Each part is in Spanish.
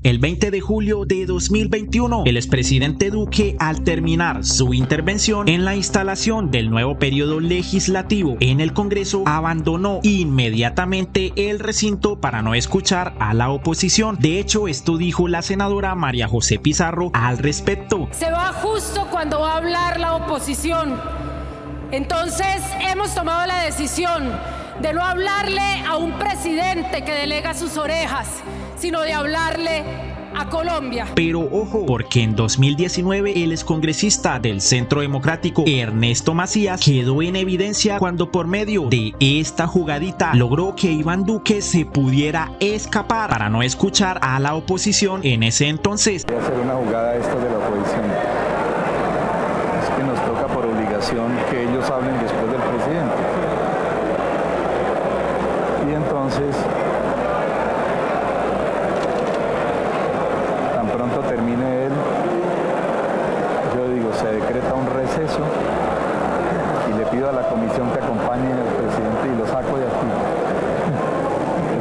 El 20 de julio de 2021, el expresidente Duque, al terminar su intervención en la instalación del nuevo periodo legislativo en el Congreso, abandonó inmediatamente el recinto para no escuchar a la oposición. De hecho, esto dijo la senadora María José Pizarro al respecto. Se va justo cuando va a hablar la oposición. Entonces, hemos tomado la decisión de no hablarle a un presidente que delega sus orejas, sino de hablarle a Colombia. Pero ojo, porque en 2019 el excongresista del Centro Democrático Ernesto Macías quedó en evidencia cuando por medio de esta jugadita logró que Iván Duque se pudiera escapar para no escuchar a la oposición en ese entonces. Voy a hacer una jugada esto de la oposición. Es que nos toca por obligación que ellos hablen después del presidente. Y entonces, tan pronto termine él, yo digo, se decreta un receso y le pido a la comisión que acompañe al presidente y lo saco de aquí.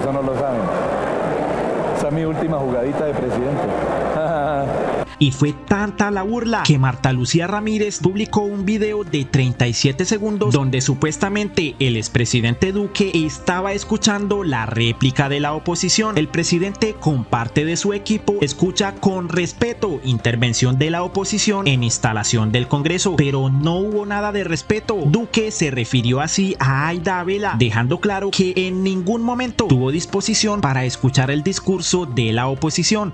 Eso no lo saben. Esa es mi última jugadita de presidente. Y fue tanta la burla que Marta Lucía Ramírez publicó un video de 37 segundos donde supuestamente el expresidente Duque estaba escuchando la réplica de la oposición. El presidente con parte de su equipo escucha con respeto intervención de la oposición en instalación del Congreso, pero no hubo nada de respeto. Duque se refirió así a Aida Vela, dejando claro que en ningún momento tuvo disposición para escuchar el discurso de la oposición.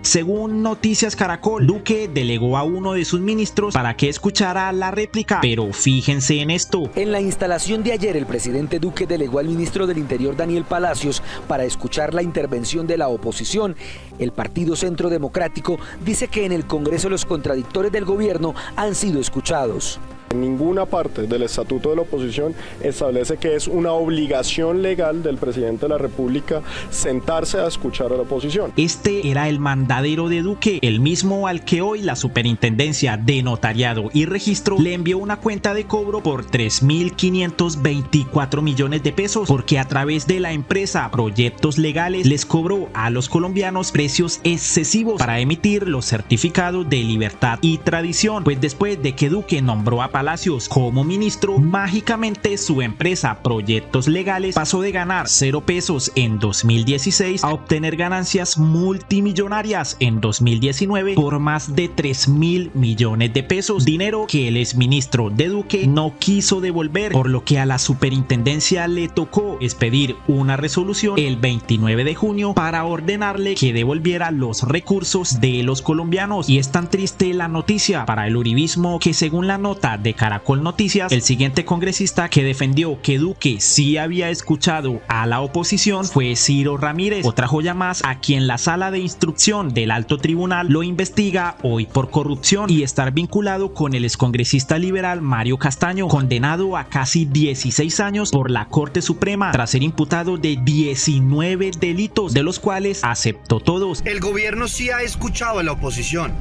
Según Noticias Caracol, Duque delegó a uno de sus ministros para que escuchara la réplica, pero fíjense en esto. En la instalación de ayer, el presidente Duque delegó al ministro del Interior, Daniel Palacios, para escuchar la intervención de la oposición. El Partido Centro Democrático dice que en el Congreso los contradictores del gobierno han sido escuchados. En ninguna parte del estatuto de la oposición establece que es una obligación legal del presidente de la República sentarse a escuchar a la oposición. Este era el mandadero de Duque, el mismo al que hoy la Superintendencia de Notariado y Registro le envió una cuenta de cobro por 3.524 millones de pesos, porque a través de la empresa Proyectos Legales les cobró a los colombianos precios excesivos para emitir los certificados de libertad y tradición. Pues después de que Duque nombró a Palacios como ministro, mágicamente su empresa Proyectos Legales pasó de ganar 0 pesos en 2016 a obtener ganancias multimillonarias en 2019 por más de 3.000 millones de pesos, dinero que el exministro de Duque no quiso devolver, por lo que a la superintendencia le tocó expedir una resolución el 29 de junio para ordenarle que devolviera los recursos de los colombianos. Y es tan triste la noticia para el uribismo que, según la nota de Caracol Noticias, el siguiente congresista que defendió que Duque sí había escuchado a la oposición fue Ciro Ramírez, otra joya más a quien la sala de instrucción del alto tribunal lo investiga hoy por corrupción y estar vinculado con el excongresista liberal Mario Castaño, condenado a casi 16 años por la Corte Suprema tras ser imputado de 19 delitos, de los cuales aceptó todos. El gobierno sí ha escuchado a la oposición.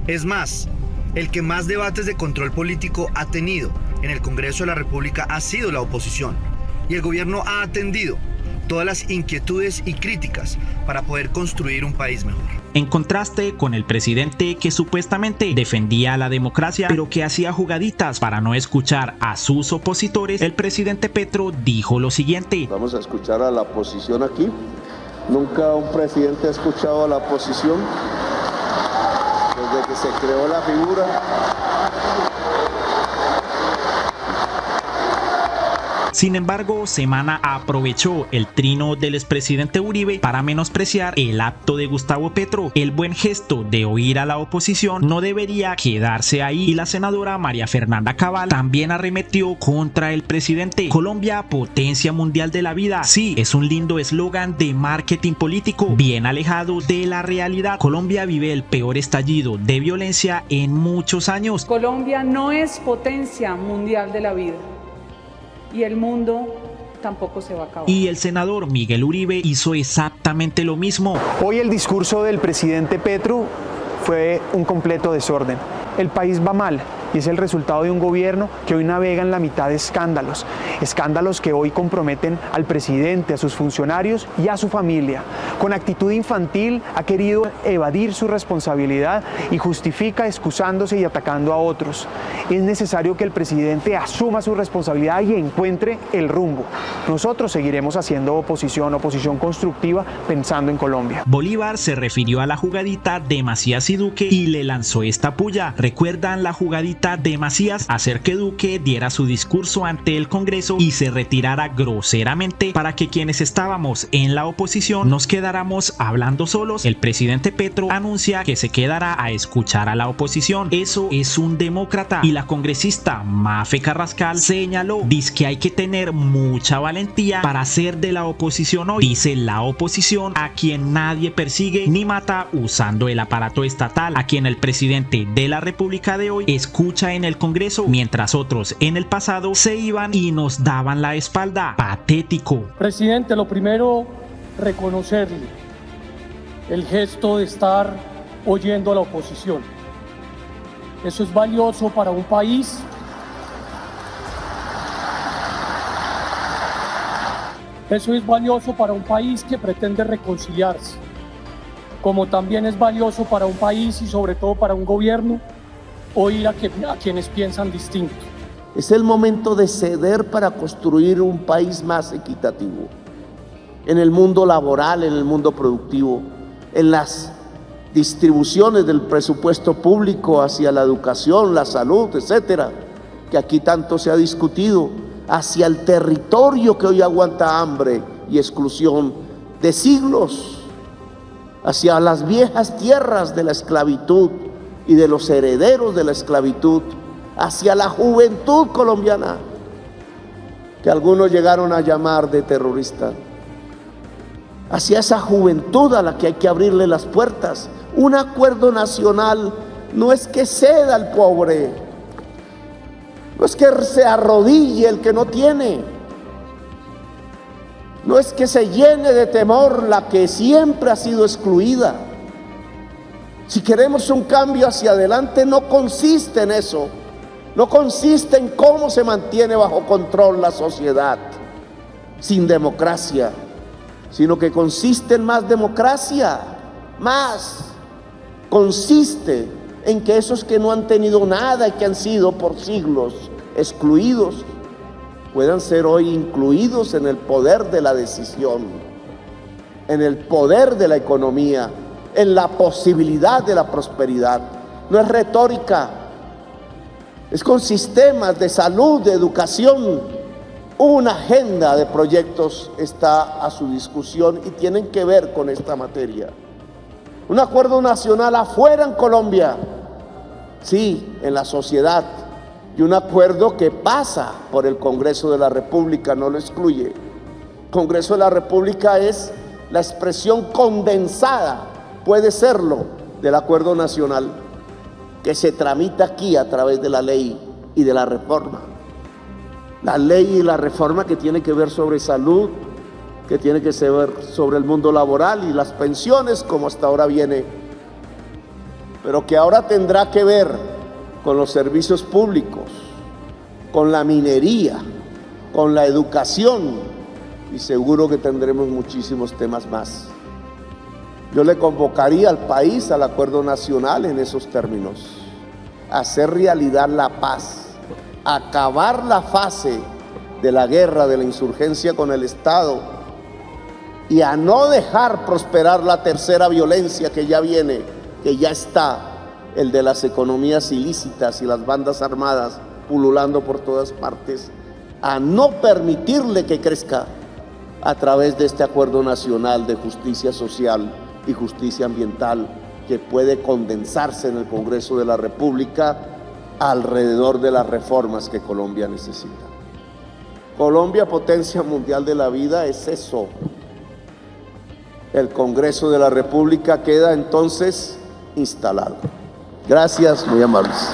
Es más, el que más debates de control político ha tenido en el Congreso de la República ha sido la oposición, y el gobierno ha atendido todas las inquietudes y críticas para poder construir un país mejor. En contraste con el presidente que supuestamente defendía la democracia, pero que hacía jugaditas para no escuchar a sus opositores, el presidente Petro dijo lo siguiente: vamos a escuchar a la oposición aquí. Nunca un presidente ha escuchado a la oposición desde que se creó la figura. Sin embargo, Semana aprovechó el trino del expresidente Uribe para menospreciar el acto de Gustavo Petro. El buen gesto de oír a la oposición no debería quedarse ahí, y la senadora María Fernanda Cabal también arremetió contra el presidente. Colombia, potencia mundial de la vida. Sí, es un lindo eslogan de marketing político, bien alejado de la realidad. Colombia vive el peor estallido de violencia en muchos años. Colombia no es potencia mundial de la vida. Y el mundo tampoco se va a acabar. Y el senador Miguel Uribe hizo exactamente lo mismo. Hoy el discurso del presidente Petro fue un completo desorden. El país va mal y es el resultado de un gobierno que hoy navega en la mitad de escándalos, escándalos que hoy comprometen al presidente, a sus funcionarios y a su familia. Con actitud infantil ha querido evadir su responsabilidad y justifica excusándose y atacando a otros. Es necesario que el presidente asuma su responsabilidad y encuentre el rumbo. Nosotros seguiremos haciendo oposición constructiva pensando en Colombia. Bolívar se refirió a la jugadita de Macías y Duque y le lanzó esta puya. ¿Recuerdan la jugadita de Macías? Hacer que Duque diera su discurso ante el Congreso y se retirara groseramente para que quienes estábamos en la oposición nos quedáramos hablando solos. El presidente Petro anuncia que se quedará a escuchar a la oposición. Eso es un demócrata. Y la congresista Mafe Carrascal señaló, dice que hay que tener mucha valentía para hacer de la oposición hoy. Dice la oposición a quien nadie persigue ni mata usando el aparato estatal, a quien el presidente de la República de hoy escucha en el Congreso, mientras otros en el pasado se iban y nos daban la espalda. Patético. Presidente, lo primero, reconocerle el gesto de estar oyendo a la oposición. Eso es valioso para un país. Eso es valioso para un país que pretende reconciliarse, como también es valioso para un país y sobre todo para un gobierno oír a quienes piensan distinto. Es el momento de ceder para construir un país más equitativo, en el mundo laboral, en el mundo productivo, en las distribuciones del presupuesto público hacia la educación, la salud, etcétera, que aquí tanto se ha discutido, hacia el territorio que hoy aguanta hambre y exclusión de siglos, hacia las viejas tierras de la esclavitud y de los herederos de la esclavitud, hacia la juventud colombiana, que algunos llegaron a llamar de terrorista, hacia esa juventud a la que hay que abrirle las puertas. Un acuerdo nacional no es que ceda al pobre, no es que se arrodille el que no tiene, no es que se llene de temor la que siempre ha sido excluida. Si queremos un cambio hacia adelante, no consiste en eso, no consiste en cómo se mantiene bajo control la sociedad sin democracia, sino que consiste en más democracia, más. Consiste en que esos que no han tenido nada y que han sido por siglos excluidos, puedan ser hoy incluidos en el poder de la decisión, en el poder de la economía, en la posibilidad de la prosperidad. No es retórica, es con sistemas de salud, de educación. Una agenda de proyectos está a su discusión y tienen que ver con esta materia. Un acuerdo nacional afuera en Colombia, sí, en la sociedad, y un acuerdo que pasa por el Congreso de la República, no lo excluye. El Congreso de la República es la expresión condensada, puede serlo, del acuerdo nacional que se tramita aquí a través de la ley y de la reforma. La ley y la reforma que tiene que ver sobre salud, que tiene que ver sobre el mundo laboral y las pensiones, como hasta ahora viene, pero que ahora tendrá que ver con los servicios públicos, con la minería, con la educación, y seguro que tendremos muchísimos temas más. Yo le convocaría al país al acuerdo nacional en esos términos, hacer realidad la paz, acabar la fase de la guerra, de la insurgencia con el Estado, y a no dejar prosperar la tercera violencia que ya viene, que ya está, el de las economías ilícitas y las bandas armadas pululando por todas partes, a no permitirle que crezca a través de este acuerdo nacional de justicia social y justicia ambiental que puede condensarse en el Congreso de la República alrededor de las reformas que Colombia necesita. Colombia, potencia mundial de la vida, es eso. El Congreso de la República queda entonces instalado. Gracias, muy amables.